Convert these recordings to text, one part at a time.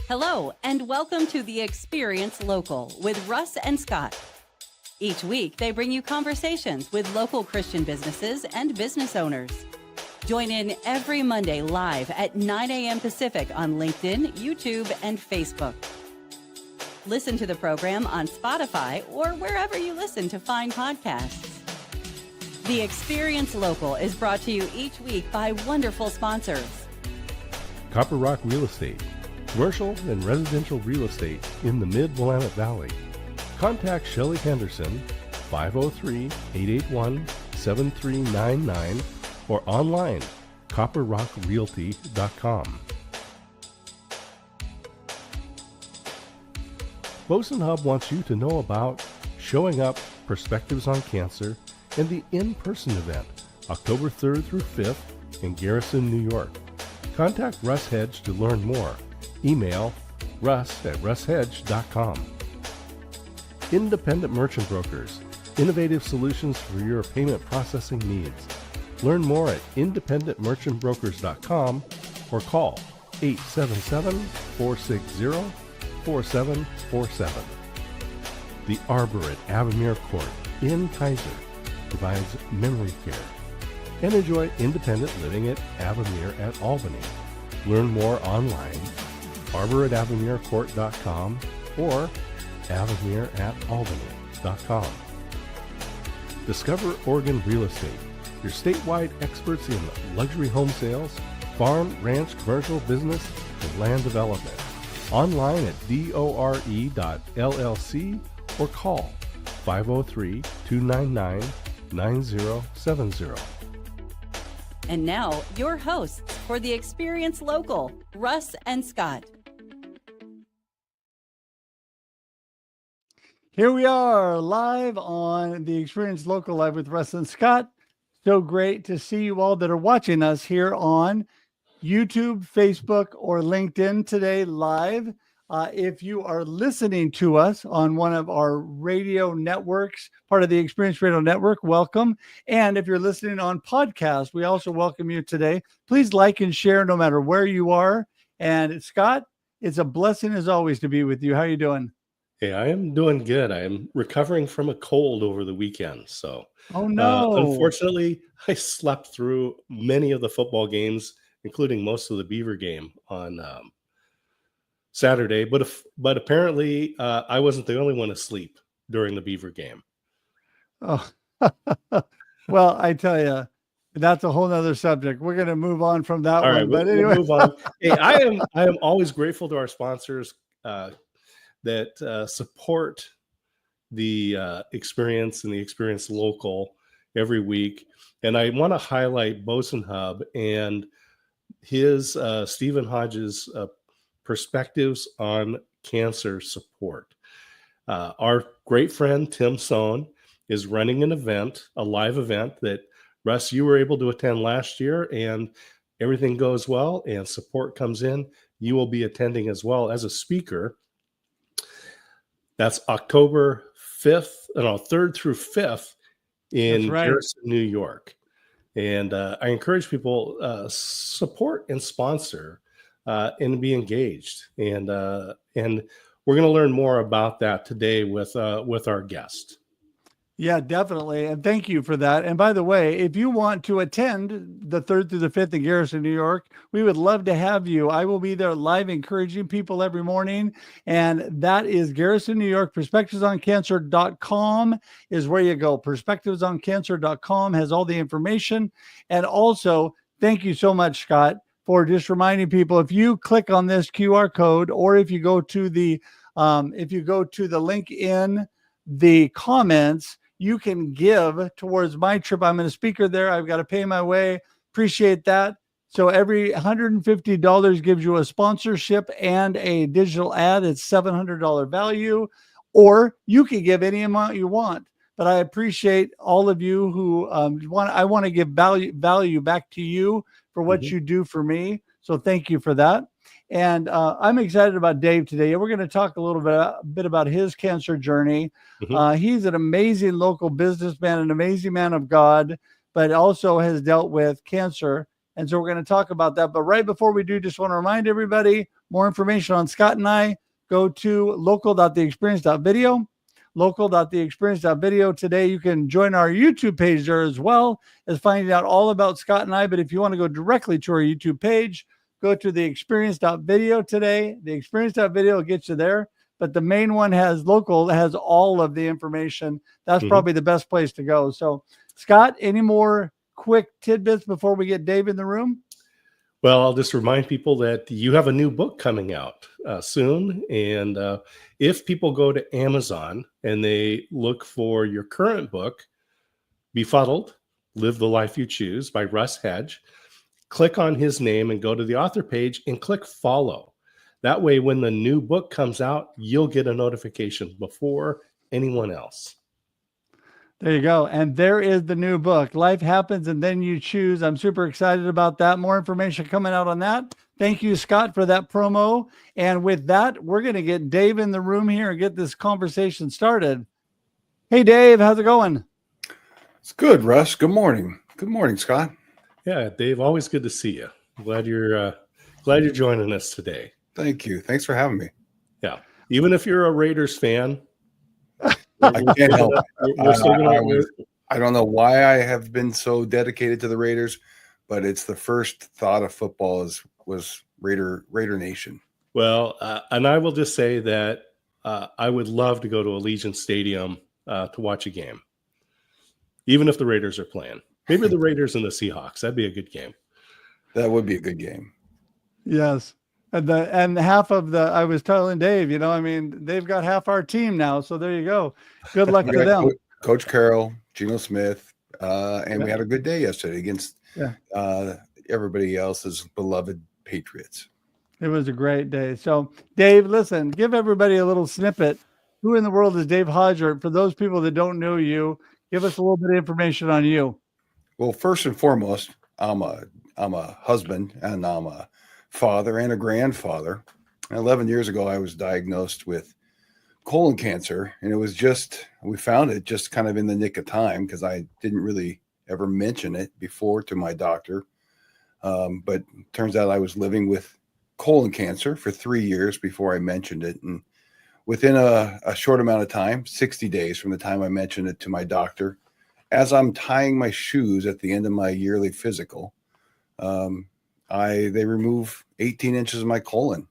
Hello, and welcome to the Experience Local with Russ and Scott. Each week, they bring you conversations with local Christian businesses and business owners. Join in every Monday live at 9 a.m. Pacific on LinkedIn, YouTube, and Facebook. Listen to the program on Spotify or wherever you listen to fine podcasts. The Experience Local is brought to you each week by wonderful sponsors. Copper Rock Real Estate, commercial and residential real estate in the Mid-Willamette Valley. Contact Shelley Henderson, 503-881-7399, or online, copperrockrealty.com. Boson Hub wants you to know about Showing Up Perspectives on Cancer and the in-person event, October 3rd through 5th in Garrison, New York. Contact Russ Hedge to learn more. Email russ@russhedge.com. Independent Merchant Brokers, innovative solutions for your payment processing needs. Learn more at independentmerchantbrokers.com or call 877-460-4747. The Arbor at Avamere Court in Kaiser provides memory care. And enjoy independent living at Avamere at Albany. Learn more online, arbor@avamerecourt.com or avamere@albany.com. Discover Oregon Real Estate, your statewide experts in luxury home sales, farm, ranch, commercial, business, and land development. Online at dore.llc or call 503-299-9070. And now, your hosts for the Experience Local, Russ and Scott. Here we are live on the Experience Local Live with Russ and Scott. So great to see you all that are watching us here on YouTube, Facebook, or LinkedIn today live. If you are listening to us on one of our radio networks, part of the Experience Radio Network, welcome. And if you're listening on podcast, we also welcome you today. Please like and share no matter where you are. And Scott, it's a blessing as always to be with you. How are you doing? Hey, I am doing good. I am recovering from a cold over the weekend. So, oh no! Unfortunately, I slept through many of the football games, including most of the Beaver game on Saturday. But apparently, I wasn't the only one asleep during the Beaver game. Oh, well, I tell you, that's a whole nother subject. We're going to move on from that All one. Right, but anyway, we'll move on. Hey, I am always grateful to our sponsors that support the experience and the Experience Local every week. And I want to highlight Boson Hub and his Stephen Hodges' perspectives on cancer support. Our great friend Tim Sohn is running an event, a live event that, Russ, you were able to attend last year, and everything goes well and support comes in. You will be attending as well as a speaker. That's October 3rd through 5th in Garrison, New York. And I encourage people support and sponsor and be engaged. And we're going to learn more about that today with our guest. Yeah, definitely. And thank you for that. And by the way, if you want to attend the 3rd through the 5th in Garrison, New York, we would love to have you. I will be there live encouraging people every morning. And that is Garrison, New York. Perspectivesoncancer.com is where you go. Perspectivesoncancer.com has all the information. And also, thank you so much, Scott, for just reminding people, if you click on this QR code, or if you go to the link in the comments, you can give towards my trip. I'm a speaker there. I've got to pay my way. Appreciate that. So every $150 gives you a sponsorship and a digital ad. It's $700 value, or you can give any amount you want. But I appreciate all of you who I want to give value back to you for what you do for me. So thank you for that. And I'm excited about Dave today. We're going to talk a little bit about his cancer journey. He's an amazing local businessman, an amazing man of God, but also has dealt with cancer And so we're going to talk about that. But right before we do, just want to remind everybody, more information on Scott and I, go to local.theexperience.video. Local.theexperience.video. Today, you can join our YouTube page there as well as finding out all about Scott and I. But if you want to go directly to our YouTube page, go to theexperience.video today. The experience.video will get you there. But the main one has local, has all of the information. That's probably the best place to go. So, Scott, any more quick tidbits before we get Dave in the room? Well, I'll just remind people that you have a new book coming out soon. And if people go to Amazon and they look for your current book, Befuddled, Live the Life You Choose by Russ Hedge, click on his name and go to the author page and click follow. That way, when the new book comes out, you'll get a notification before anyone else. There you go. And there is the new book, Life Happens and Then You Choose. I'm super excited about that. More information coming out on that. Thank you, Scott, for that promo. And with that, we're going to get Dave in the room here and get this conversation started. Hey, Dave, how's it going? It's good, Russ. Good morning. Good morning, Scott. Yeah, Dave, always good to see you. Glad you're joining us today. Thank you. Thanks for having me. Yeah. Even if you're a Raiders fan, I can't help it. I don't know why I have been so dedicated to the Raiders, but it's the first thought of football was Raider Nation. Well, and I will just say that I would love to go to Allegiant Stadium to watch a game, even if the Raiders are playing. Maybe the Raiders and the Seahawks. That'd be a good game. That would be a good game. Yes. And half of the, I was telling Dave, they've got half our team now. So there you go. Good luck to them. Coach Carroll, Geno Smith, and we had a good day yesterday against everybody else's beloved Patriots. It was a great day. So, Dave, listen, give everybody a little snippet. Who in the world is Dave Hodgert? For those people that don't know you, give us a little bit of information on you. Well, first and foremost, I'm a husband and I'm a father and a grandfather. 11 years ago, I was diagnosed with colon cancer, and we found it just kind of in the nick of time because I didn't really ever mention it before to my doctor. But it turns out I was living with colon cancer for 3 years before I mentioned it. And within a short amount of time, 60 days from the time I mentioned it to my doctor, as I'm tying my shoes at the end of my yearly physical, they remove 18 inches of my colon.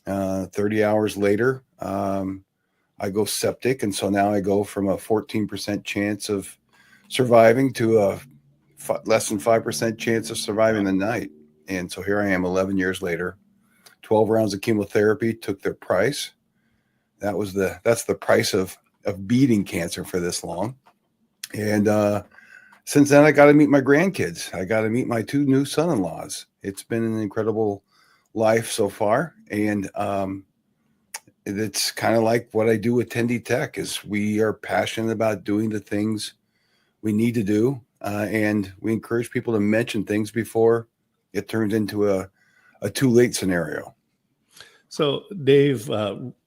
30 hours later, I go septic. And so now I go from a 14% chance of surviving to a less than 5% chance of surviving the night. And so here I am 11 years later, 12 rounds of chemotherapy took their price. That's the price of beating cancer for this long. And since then, I got to meet my grandkids. I got to meet my 2 new son-in-laws. It's been an incredible life so far. And it's kind of like what I do with Tendy Tech is we are passionate about doing the things we need to do. And we encourage people to mention things before it turns into a too late scenario. So, Dave,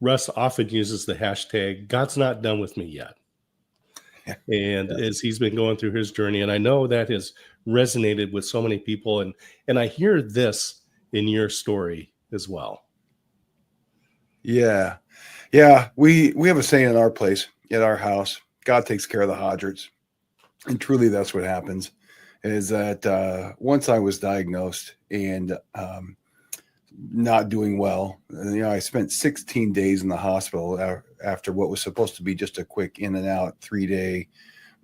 Russ often uses the hashtag, God's not done with me yet. And as he's been going through his journey, and I know that has resonated with so many people, and I hear this in your story as well. Yeah. We have a saying in our place, at our house, God takes care of the Hodgerts. And truly that's what happens, is that once I was diagnosed and not doing well, I spent 16 days in the hospital after what was supposed to be just a quick in and out 3-day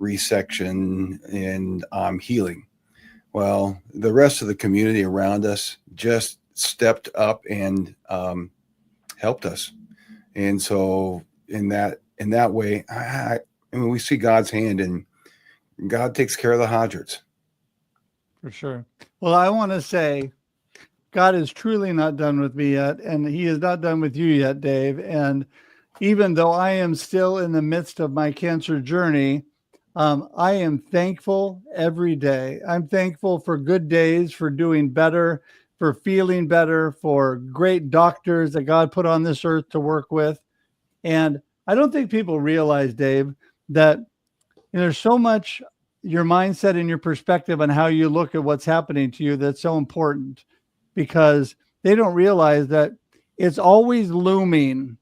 resection, and I'm healing. Well, the rest of the community around us just stepped up and helped us. And so in that way, we see God's hand, and God takes care of the Hodgerts. For sure. Well, I want to say God is truly not done with me yet, and he is not done with you yet, Dave. And even though I am still in the midst of my cancer journey, I am thankful every day. I'm thankful for good days, for doing better, for feeling better, for great doctors that God put on this earth to work with. And I don't think people realize, Dave, that there's so much your mindset and your perspective on how you look at what's happening to you, that's so important, because they don't realize that it's always looming.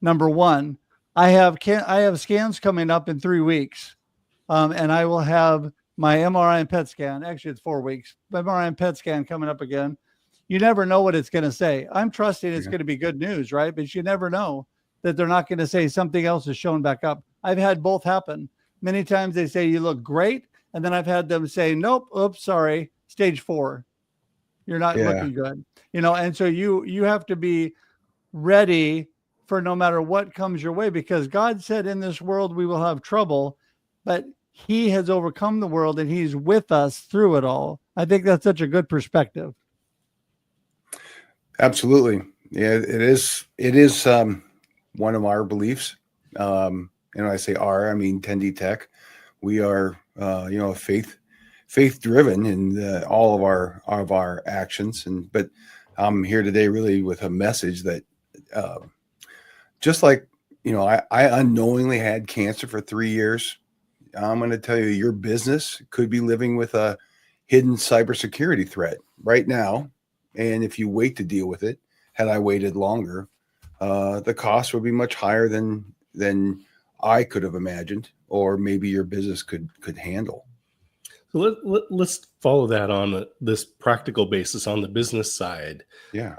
Number one, I have scans coming up in 3 weeks, and I will have my MRI and PET scan. Actually, it's 4 weeks. MRI and PET scan coming up again. You never know what it's going to say. I'm trusting it's going to be good news, right? But you never know that they're not going to say something else is showing back up. I've had both happen. Many times they say you look great, and then I've had them say, nope, oops, sorry, stage 4. You're not looking good. And so you have to be ready for no matter what comes your way, because God said in this world we will have trouble, but he has overcome the world and he's with us through it all. I think that's such a good perspective. Absolutely. Yeah, it is. It is one of our beliefs. And when I say our, I mean Tendy Tech. We are, faith driven in all of our actions. But I'm here today really with a message that, just like, I unknowingly had cancer for 3 years. I'm going to tell you, your business could be living with a hidden cybersecurity threat right now. And if you wait to deal with it, had I waited longer, the cost would be much higher than I could have imagined, or maybe your business could handle. So let's follow that on this practical basis on the business side. Yeah.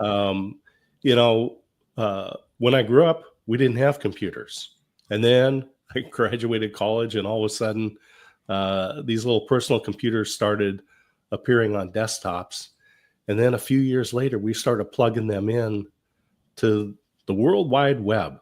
When I grew up, we didn't have computers. And then I graduated college, and all of a sudden, these little personal computers started appearing on desktops. And then a few years later, we started plugging them in to the World Wide Web.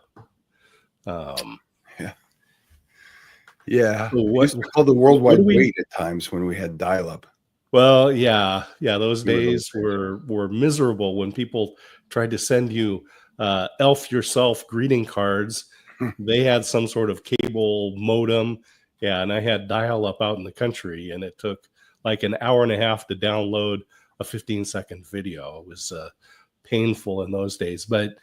Yeah. So We used to call the worldwide wait at times when we had dial-up. Well, yeah. Those days were miserable when people tried to send you elf yourself greeting cards. They had some sort of cable modem. Yeah, and I had dial-up out in the country, and it took like an hour and a half to download a 15-second video. It was painful in those days. But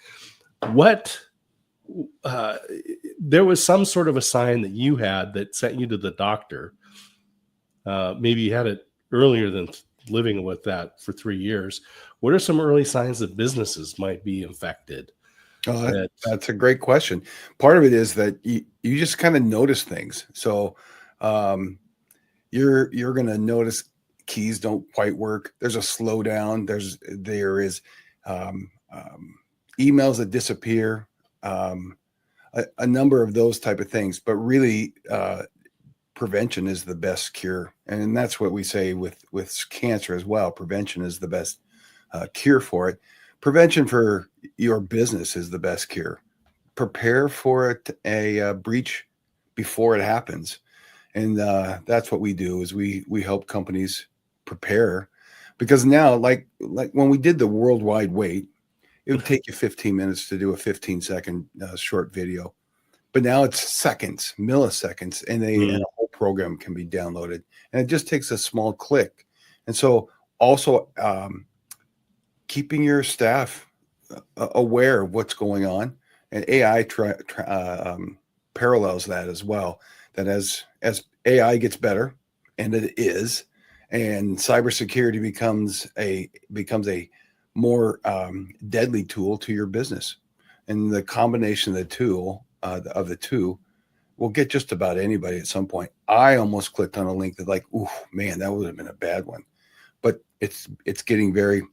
there was some sort of a sign that you had that sent you to the doctor. Maybe you had it earlier than living with that for 3 years. What are some early signs that businesses might be infected? That's a great question. Part of it is that you just kind of notice things. So you're going to notice keys don't quite work. There's a slowdown. There is emails that disappear. A number of those type of things, but really prevention is the best cure. And that's what we say with cancer as well. Prevention is the best cure for it. Prevention for your business is the best cure. Prepare for it, a breach before it happens. And that's what we do is we help companies prepare, because now, like when we did the worldwide wait, it would take you 15 minutes to do a 15-second short video. But now it's seconds, milliseconds, and a whole program can be downloaded. And it just takes a small click. And so also keeping your staff aware of what's going on. And AI parallels that as well. That as AI gets better, and it is, and cybersecurity becomes a more deadly tool to your business, and the combination of the two will get just about anybody at some point. I almost clicked on a link that, like, ooh, man, that would have been a bad one, but it's getting very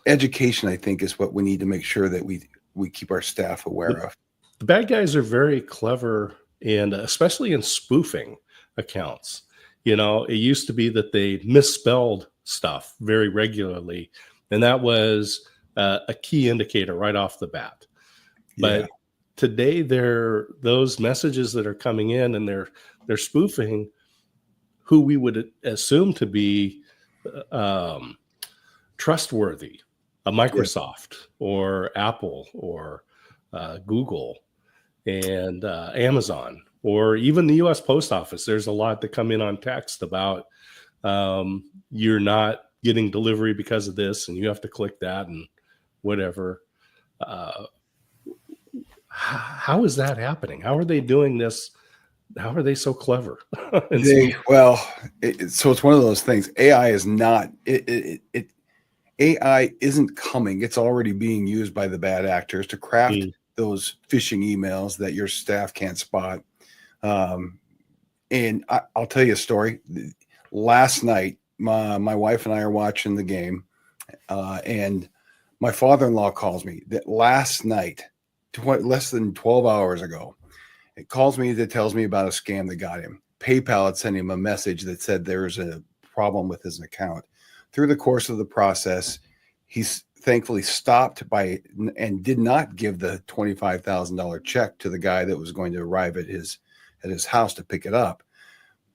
education. I think is what we need to make sure that we keep our staff aware of. The bad guys are very clever, and especially in spoofing accounts. It used to be that they misspelled stuff very regularly, and that was a key indicator right off the bat. But today, those messages that are coming in, and they're spoofing who we would assume to be trustworthy, a Microsoft or Apple or Google and Amazon, or even the U.S. Post Office. There's a lot that come in on text about you're not getting delivery because of this, and you have to click that and whatever. How is that happening? How are they doing this how are they so clever? So it's one of those things. AI is not AI isn't coming. It's already being used by the bad actors to craft those phishing emails that your staff can't spot. And I'll tell you a story. Last night, my wife and I are watching the game, and my father-in-law calls me that last night, less than 12 hours ago. It calls me that tells me about a scam that got him. PayPal had sent him a message that said there's a problem with his account. Through the course of the process, he's thankfully stopped and did not give the $25,000 check to the guy that was going to arrive at his house to pick it up.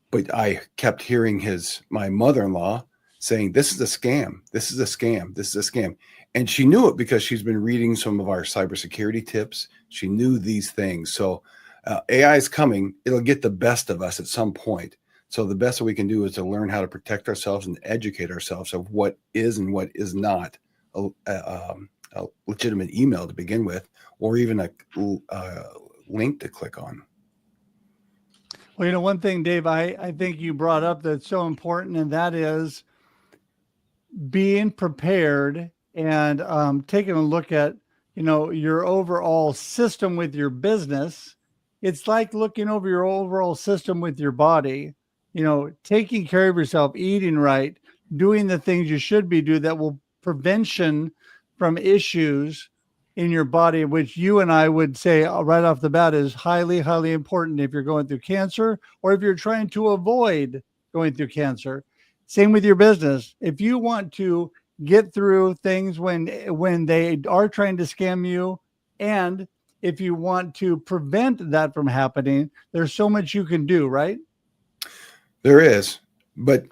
But I kept hearing my mother-in-law saying, "This is a scam. This is a scam. This is a scam." And she knew it because she's been reading some of our cybersecurity tips. She knew these things. So AI is coming. It'll get the best of us at some point. So the best that we can do is to learn how to protect ourselves and educate ourselves of what is and what is not a legitimate email to begin with, or even a link to click on. Well, one thing, Dave, I think you brought up that's so important, and that is being prepared and taking a look at, your overall system with your business. It's like looking over your overall system with your body, taking care of yourself, eating right, doing the things you should be doing that will prevention from issues in your body, which you and I would say right off the bat is highly, highly important if you're going through cancer or if you're trying to avoid going through cancer. Same with your business. If you want to get through things when they are trying to scam you, and if you want to prevent that from happening, there's so much you can do, right? There is, but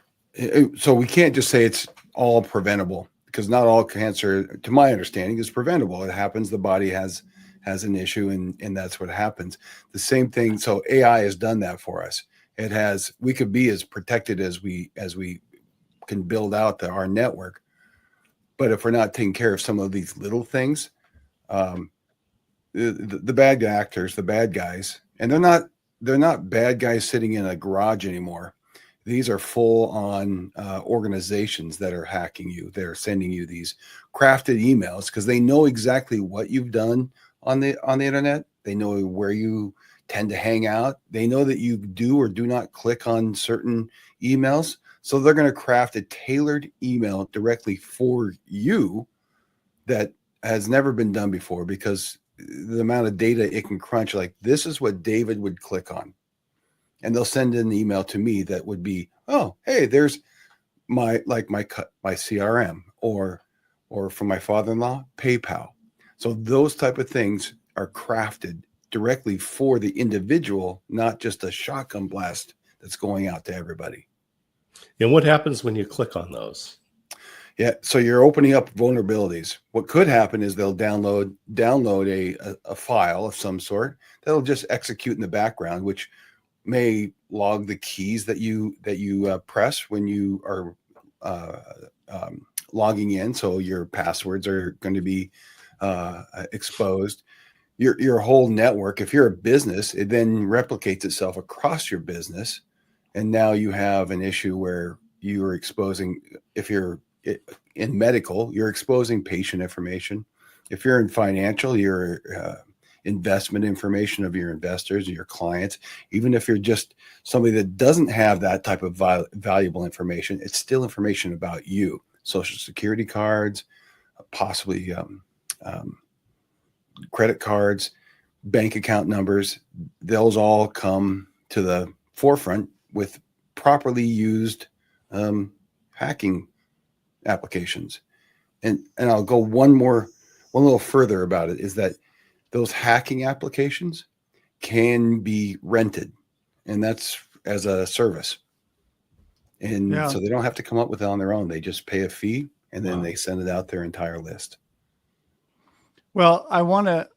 so we can't just say it's all preventable, because not all cancer, to my understanding, is preventable. It happens. The body has an issue, and that's what happens. The same thing. So AI has done that for us. We could be as protected as we can build out our network. But if we're not taking care of some of these little things, the bad actors, the bad guys, and they're not bad guys sitting in a garage anymore. These are full-on organizations that are hacking you. They're sending you these crafted emails because they know exactly what you've done on the internet. They know where you tend to hang out. They know that you do or do not click on certain emails. So they're going to craft a tailored email directly for you that has never been done before, because the amount of data it can crunch, like this is what David would click on. And they'll send an email to me that would be, oh, hey, there's my CRM, or for my father-in-law, PayPal. So those type of things are crafted directly for the individual, not just a shotgun blast that's going out to everybody. And what happens when you click on those? Yeah, so you're opening up vulnerabilities. What could happen is they'll download a file of some sort that'll just execute in the background, which may log the keys that you press when you are logging in. So your passwords are going to be exposed. Your whole network, if you're a business, it then replicates itself across your business. And now you have an issue where you are exposing, if you're in medical, you're exposing patient information. If you're in financial, your investment information of your investors, your clients. Even if you're just somebody that doesn't have that type of valuable information, it's still information about you. Social security cards, possibly credit cards, bank account numbers. Those all come to the forefront with properly used hacking applications. And I'll go one little further about it, is that those hacking applications can be rented, and that's as a service. And so they don't have to come up with it on their own. They just pay a fee, and then they send it out their entire list. Well, I want to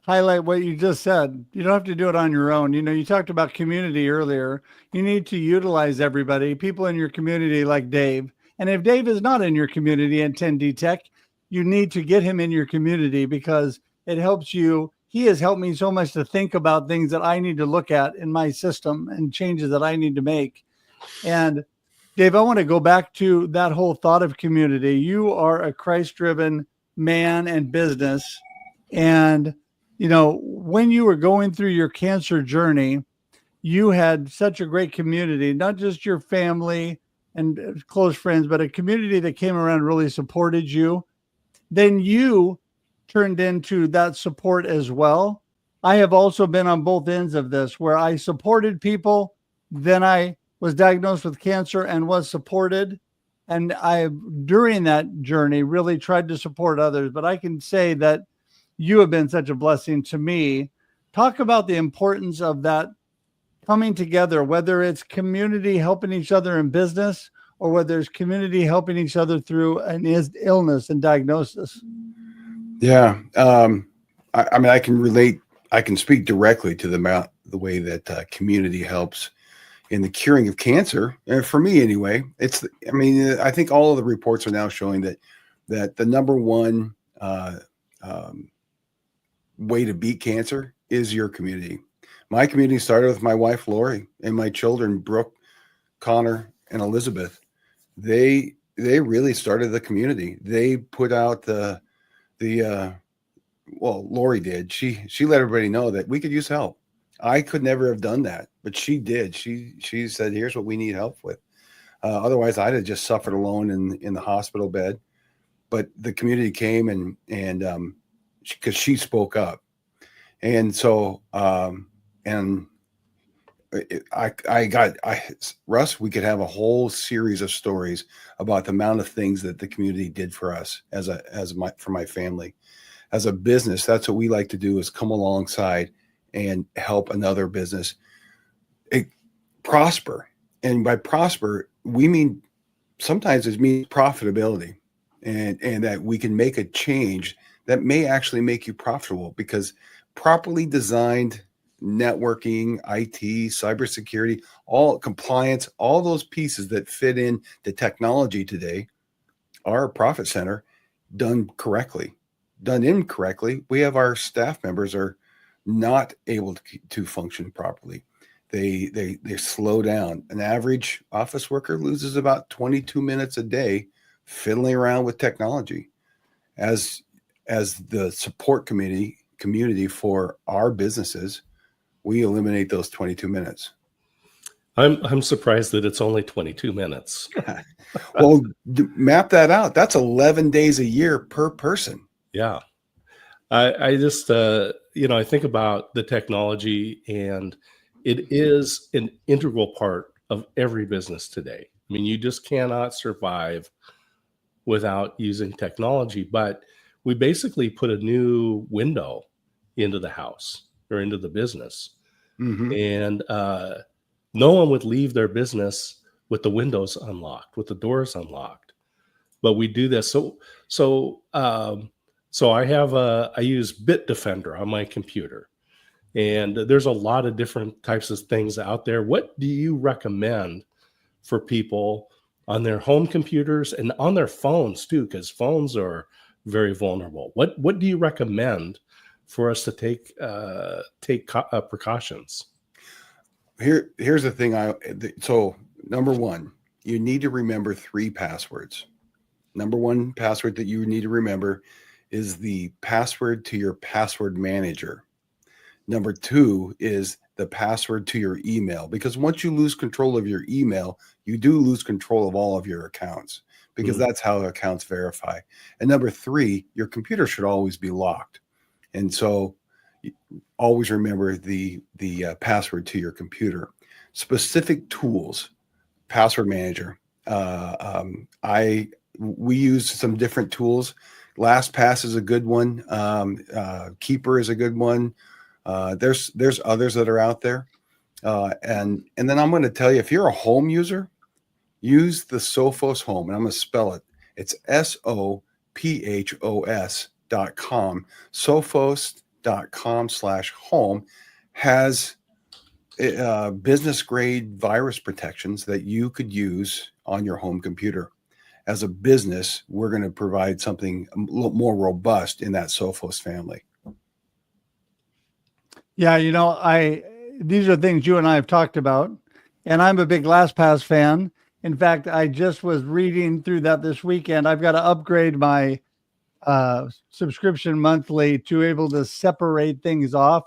highlight what you just said. You don't have to do it on your own. You talked about community earlier. You need to utilize everybody, people in your community like Dave. And if Dave is not in your community in 10D Tech, you need to get him in your community, because it helps you he has helped me so much to think about things that I need to look at in my system and changes that I need to make. And Dave, I want to go back to that whole thought of community. You are a Christ-driven man and business. And, when you were going through your cancer journey, you had such a great community, not just your family and close friends, but a community that came around and really supported you. Then you turned into that support as well. I have also been on both ends of this where I supported people. Then I was diagnosed with cancer and was supported. And I, during that journey, really tried to support others. But I can say that you have been such a blessing to me. Talk about the importance of that coming together, whether it's community helping each other in business or whether it's community helping each other through an illness and diagnosis. Yeah. I mean, I can relate. I can speak directly to the way that community helps in the curing of cancer. And for me, anyway, I think all of the reports are now showing that the number one way to beat cancer is your community. My community started with my wife, Lori, and my children, Brooke, Connor, and Elizabeth. They really started the community. They put out well, Lori did. She let everybody know that we could use help. I could never have done that, but she did. She said, here's what we need help with. Otherwise, I'd have just suffered alone in the hospital bed. But the community came and because she spoke up. And so, Russ, we could have a whole series of stories about the amount of things that the community did for us for my family. As a business, that's what we like to do, is come alongside and help another business prosper. And by prosper, we mean sometimes it means profitability, and that we can make a change that may actually make you profitable, because properly designed networking, IT, cybersecurity, all compliance, all those pieces that fit in the technology today are a profit center. Done correctly. Done incorrectly, we have our staff members are not able to function properly. They slow down. An average office worker loses about 22 minutes a day fiddling around with technology. As the support community for our businesses, we eliminate those 22 minutes. I'm surprised that it's only 22 minutes. Well, map that out. That's 11 days a year per person. Yeah. I just, I think about the technology, and it is an integral part of every business today. I mean, you just cannot survive without using technology, but we basically put a new window into the house or into the business. Mm-hmm. And no one would leave their business with the windows unlocked, with the doors unlocked. But we do this. So I use Bitdefender on my computer, and there's a lot of different types of things out there. What do you recommend for people on their home computers and on their phones too? Because phones are very vulnerable. What do you recommend for us to take precautions? Here's the thing. So number one, you need to remember 3 passwords. Number one password that you need to remember is the password to your password manager. Number 2 is the password to your email, because once you lose control of your email, you do lose control of all of your accounts, because that's how accounts verify. And number 3, your computer should always be locked. And so always remember the password to your computer. Specific tools, password manager. We use some different tools. LastPass is a good one. Keeper is a good one. There's others that are out there. And then I'm going to tell you, if you're a home user, use the Sophos Home, and I'm going to spell it. It's SOPHOS.com. Sophos.com/home has business grade virus protections that you could use on your home computer. As a business, we're going to provide something a little more robust in that Sophos family. Yeah, these are things you and I have talked about, and I'm a big LastPass fan. In fact, I just was reading through that this weekend. I've got to upgrade my subscription monthly to able to separate things off,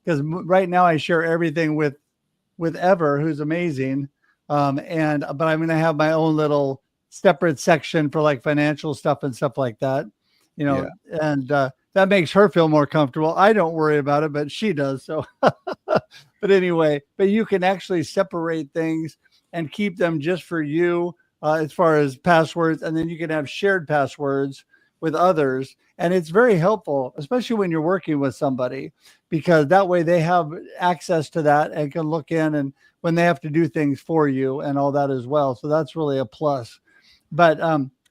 because right now I share everything with Ever, who's amazing. But I'm going to have my own little separate section for like financial stuff and stuff like that, and that makes her feel more comfortable. I don't worry about it, but she does. So, but anyway, but you can actually separate things and keep them just for you as far as passwords. And then you can have shared passwords with others. And it's very helpful, especially when you're working with somebody, because that way they have access to that and can look in and when they have to do things for you and all that as well. So that's really a plus. But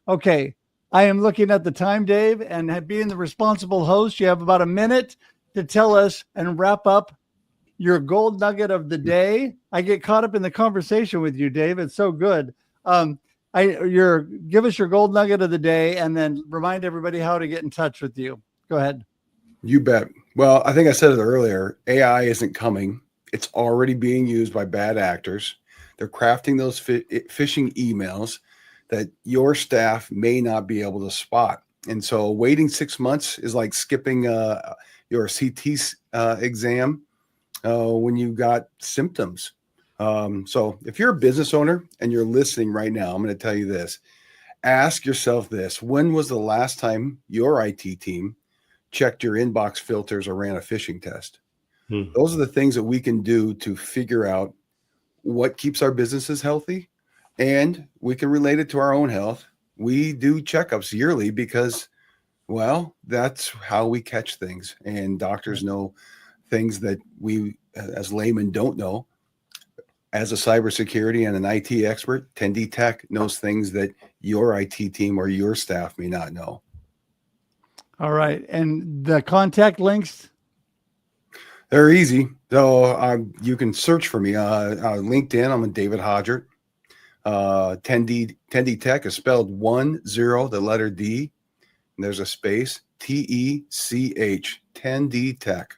okay, I am looking at the time, Dave, and being the responsible host, you have about a minute to tell us and wrap up your gold nugget of the day. I get caught up in the conversation with you, Dave. It's so good. Give us your gold nugget of the day and then remind everybody how to get in touch with you. Go ahead. You bet. Well, I think I said it earlier. AI isn't coming. It's already being used by bad actors. They're crafting those phishing emails that your staff may not be able to spot. And so waiting 6 months is like skipping your CT exam when you got symptoms. So if you're a business owner and you're listening right now, I'm going to tell you this. Ask yourself this. When was the last time your IT team checked your inbox filters or ran a phishing test? Those are the things that we can do to figure out what keeps our businesses healthy. And we can relate it to our own health. We do checkups yearly because, well, that's how we catch things. And doctors know things that we, as laymen, don't know. As a cybersecurity and an IT expert, 10D Tech knows things that your IT team or your staff may not know. All right. And the contact links? They're easy. So you can search for me. LinkedIn, I'm David Hodgert. 10D Tech is spelled 10, the letter D, and there's a space, TECH, 10D Tech.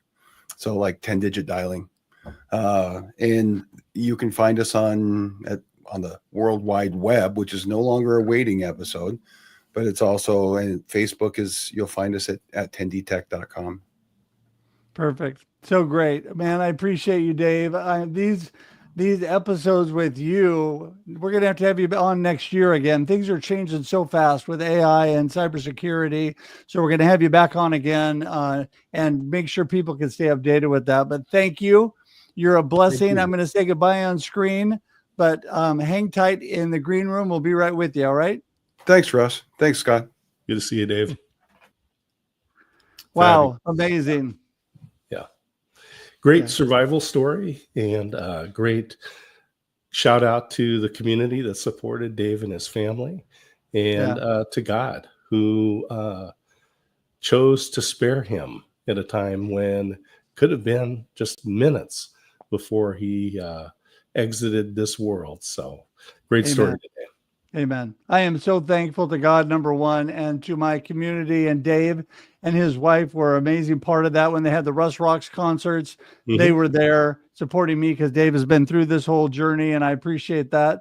So like 10-digit dialing. And you can find us on the World Wide Web, which is no longer a waiting episode, but it's also, and Facebook you'll find us at 10dtech.com. Perfect. So great, man. I appreciate you, Dave. These episodes with you, we're going to have you on next year again. Things are changing so fast with AI and cybersecurity. So we're going to have you back on again and make sure people can stay updated with that. But thank you. You're a blessing. I'm going to say goodbye on screen, but hang tight in the green room. We'll be right with you. All right. Thanks, Russ. Thanks, Scott. Good to see you, Dave. Wow. Amazing. Great survival story and great shout out to the community that supported Dave and his family and to God who chose to spare him at a time when could have been just minutes before he exited this world. So great story today. Amen. I am so thankful to God, number one, and to my community, and Dave and his wife were an amazing part of that. When they had the Russ Rocks concerts, they were there supporting me because Dave has been through this whole journey, and I appreciate that.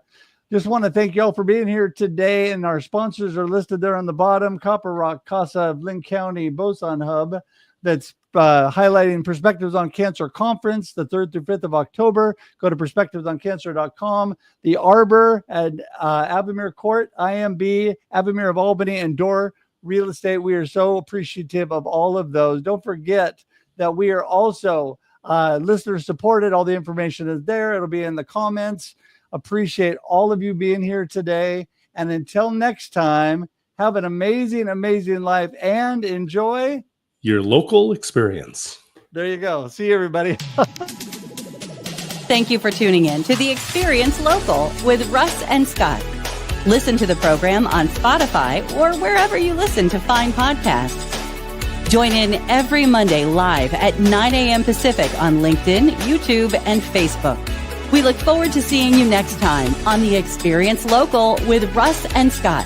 Just want to thank y'all for being here today, and our sponsors are listed there on the bottom. Copper Rock, CASA of Lynn County, Boson Hub, that's highlighting Perspectives on Cancer Conference, the 3rd through 5th of October. Go to perspectivesoncancer.com. The Arbor at Avamere Court, IMB, Avamere of Albany, and Door Real Estate. We are so appreciative of all of those. Don't forget that we are also listener supported. All the information is there. It'll be in the comments. Appreciate all of you being here today. And until next time, have an amazing, amazing life and enjoy your local experience. There you go. See you, everybody. Thank you for tuning in to The Experience Local with Russ and Scott. Listen to the program on Spotify or wherever you listen to fine podcasts. Join in every Monday live at 9 a.m. Pacific on LinkedIn, YouTube, and Facebook. We look forward to seeing you next time on The Experience Local with Russ and Scott.